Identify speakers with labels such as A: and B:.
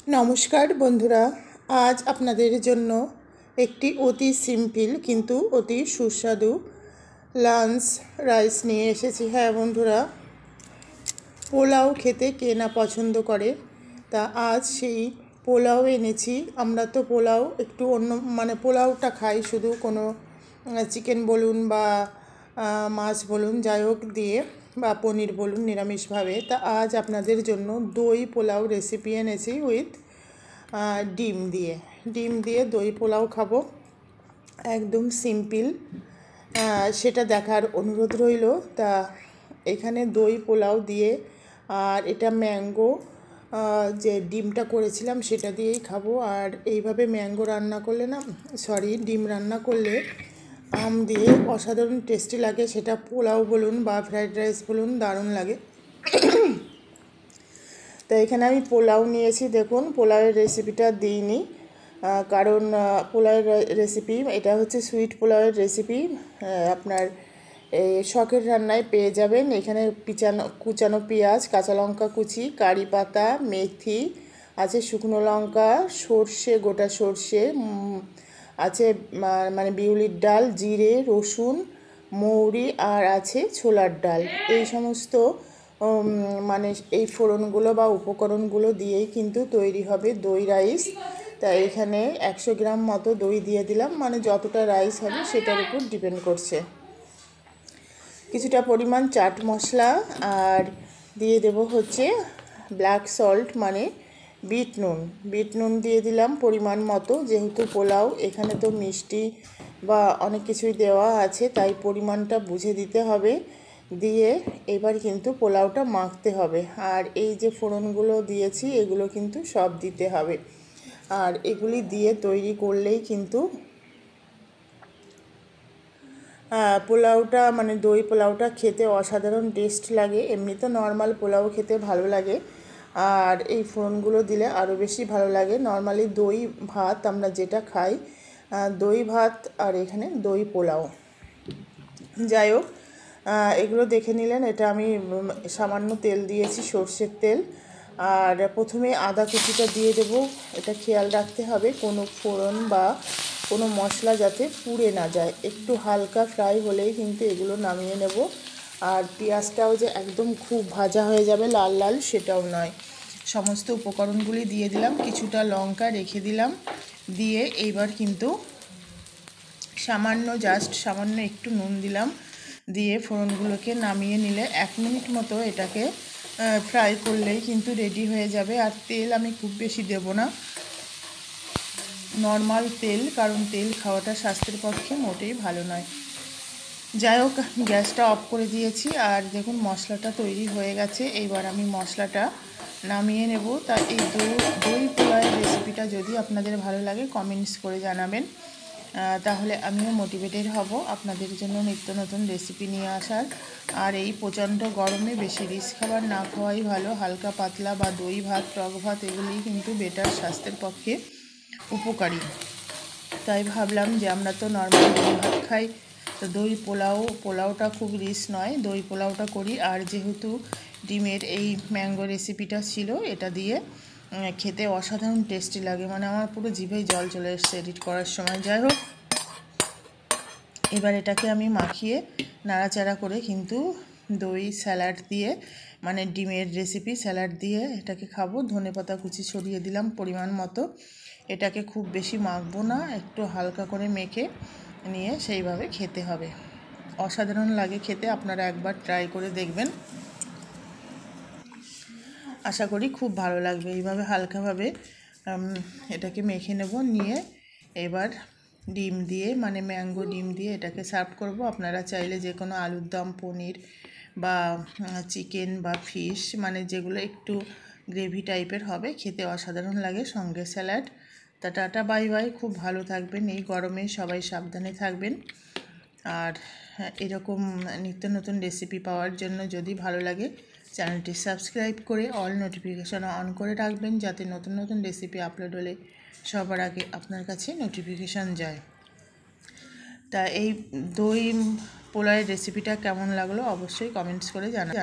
A: নমস্কার বন্ধুরা, আজ আপনাদের জন্য একটি অতি সিম্পল কিন্তু অতি সুস্বাদু লাঞ্চ রাইস নিয়ে এসেছি। হ্যাঁ বন্ধুরা, পোলাও খেতে কে না পছন্দ করে, তা আজ সেই পোলাও এনেছি। আমরা তো পোলাও একটু অন্য পোলাওটা খাই শুধু কোনো চিকেন বলুন বা মাছ বলুন, যাই হোক দিয়ে, বা পনির বলুন নিরামিষভাবে। তা আজ আপনাদের জন্য দই পোলাও রেসিপি এনেছি উইথ ডিম দিয়ে দই পোলাও খাবো, একদম সিম্পল। সেটা দেখার অনুরোধ রইল। তা এখানে দই পোলাও দিয়ে, আর এটা ম্যাঙ্গো যে ডিমটা করেছিলাম সেটা দিয়েই খাবো। আর এইভাবে ম্যাঙ্গো রান্না করলে ডিম রান্না করলে আম দিয়ে অসাধারণ টেস্টি লাগে। সেটা পোলাও বলুন বা ফ্রাইড রাইস বলুন, দারুণ লাগে। তো এখানে আমি পোলাও নিয়েছি। দেখুন, পোলাওয়ের রেসিপিটা দিইনি, কারণ পোলাওয়ের রেসিপি এটা হচ্ছে সুইট পোলাওয়ের রেসিপি। আপনার এই শখের রান্নায় পেয়ে যাবেন। এখানে কুচানো পেঁয়াজ, কাঁচা লঙ্কা কুচি, কারি পাতা, মেথি আছে, শুকনো লঙ্কা, সর্ষে, গোটা সর্ষে আছে, বিউলির ডাল, জিরে, রসুন, মৌরি, আর আছে ছোলার ডাল। এই সমস্ত এই ফোড়নগুলো বা উপকরণগুলো দিয়েই কিন্তু তৈরি হবে দই রাইস। তাই এখানে 100 গ্রাম মতো দই দিয়ে দিলাম, যতটা রাইস হবে সেটার উপর ডিপেন্ড করছে। কিছুটা পরিমাণ চাট মশলা, আর দিয়ে দেব হচ্ছে ব্ল্যাক সল্ট বিট নুন দিয়ে দিলাম পরিমাণ মতো। যেহেতু পোলাও, এখানে তো মিষ্টি বা অনেক কিছুই দেওয়া আছে, তাই পরিমাণটা বুঝে দিতে হবে। দিয়ে এবার কিন্তু পোলাওটা মাখতে হবে। আর এই যে ফোড়নগুলো দিয়েছি এগুলো কিন্তু সব দিতে হবে। আর এগুলি দিয়ে তৈরি করলেই কিন্তু পোলাওটা দই পোলাওটা খেতে অসাধারণ টেস্ট লাগে। এমনি তো নর্মাল পোলাও খেতে ভালো লাগে, আর এই ফোড়নগুলো দিলে আরও বেশি ভালো লাগে। নর্মালি দই ভাত আমরা যেটা খাই, দই ভাত, আর এখানে দই পোলাও। যাই হোক, এগুলো দেখে নিলেন। এটা আমি সামান্য তেল দিয়েছি, সর্ষের তেল। আর প্রথমে আদা কুচিটা দিয়ে দেব। এটা খেয়াল রাখতে হবে কোনো ফোড়ন বা কোনো মশলা যাতে পুড়ে না যায়। একটু হালকা ফ্রাই হলেই কিন্তু এগুলো নামিয়ে নেব। আর পেঁয়াজটাও যে একদম খুব ভাজা হয়ে যাবে লাল লাল, সেটাও নয়। সমস্ত উপকরণগুলি দিয়ে দিলাম, কিছুটা লঙ্কা রেখে দিলাম। দিয়ে এইবার কিন্তু সামান্য একটু নুন দিলাম। দিয়ে ফোড়নগুলোকে নামিয়ে নিলে 1 মিনিট মতো এটাকে ফ্রাই করলেই কিন্তু রেডি হয়ে যাবে। আর তেল আমি খুব বেশি দেব না, নর্মাল তেল, কারণ তেল খাওয়াটা স্বাস্থ্যের পক্ষে মোটেই ভালো নয়। যাই হোক, গ্যাসটা অফ করে দিয়েছি। আর দেখুন, মশলাটা তৈরি হয়ে গেছে। এইবার আমি মশলাটা নামিয়ে নেব। তা এই দই পোলাওয়ের রেসিপিটা যদি আপনাদের ভালো লাগে কমেন্টস করে জানাবেন, তাহলে আমিও মোটিভেটেড হব আপনাদের জন্য নিত্য নতুন রেসিপি নিয়ে আসার। আর এই প্রচণ্ড গরমে বেশি রিচ খাবার না খাওয়াই ভালো। হালকা পাতলা বা দই ভাত, টক ভাত, এগুলিই কিন্তু বেটার, স্বাস্থ্যের পক্ষে উপকারী। তাই ভাবলাম যে আমরা তো নর্মাল দই ভাত খাই, তো দই পোলাওটা খুব রিচ নয়, দই পোলাওটা করি। আর যেহেতু ডিমের এই ম্যাঙ্গো রেসিপিটা ছিল, এটা দিয়ে খেতে অসাধারণ টেস্টি লাগে। আমার পুরো জিভেই জল চলে এসছে এডিট করার সময়। যাই হোক, এবার এটাকে আমি মাখিয়ে নাড়াচাড়া করে কিন্তু দই স্যালাড দিয়ে, ডিমের রেসিপি স্যালাড দিয়ে এটাকে খাবো। ধনেপাতা কুচি ছড়িয়ে দিলাম পরিমাণ মতো। এটাকে খুব বেশি মাখবো না, একটু হালকা করে মেখে নিয়ে সেইভাবে খেতে হবে। অসাধারণ লাগে খেতে, আপনারা একবার ট্রাই করে দেখবেন, আশা করি খুব ভালো লাগবে। এইভাবে হালকাভাবে এটাকে মেখে নেব। নিয়ে এবার ডিম দিয়ে, ম্যাঙ্গো ডিম দিয়ে এটাকে সার্ভ করব। আপনারা চাইলে যে কোনো আলুর দম, পনির বা চিকেন বা ফিশ, যেগুলো একটু গ্রেভি টাইপের হবে, খেতে অসাধারণ লাগে, সঙ্গে স্যালাড। তা টাটা, বাই বাই, খুব ভালো থাকবেন। এই গরমে সবাই সাবধানে থাকবেন। আর এরকম নিত্য নতুন রেসিপি পাওয়ার জন্য যদি ভালো লাগে, চ্যানেলটি সাবস্ক্রাইব করে অল নোটিফিকেশান অন করে রাখবেন, যাতে নতুন নতুন রেসিপি আপলোড হলে সবার আগে আপনার কাছে নোটিফিকেশান যায়। তা এই দই পোলাওয়ের রেসিপিটা কেমন লাগলো অবশ্যই কমেন্টস করে জানাবেন।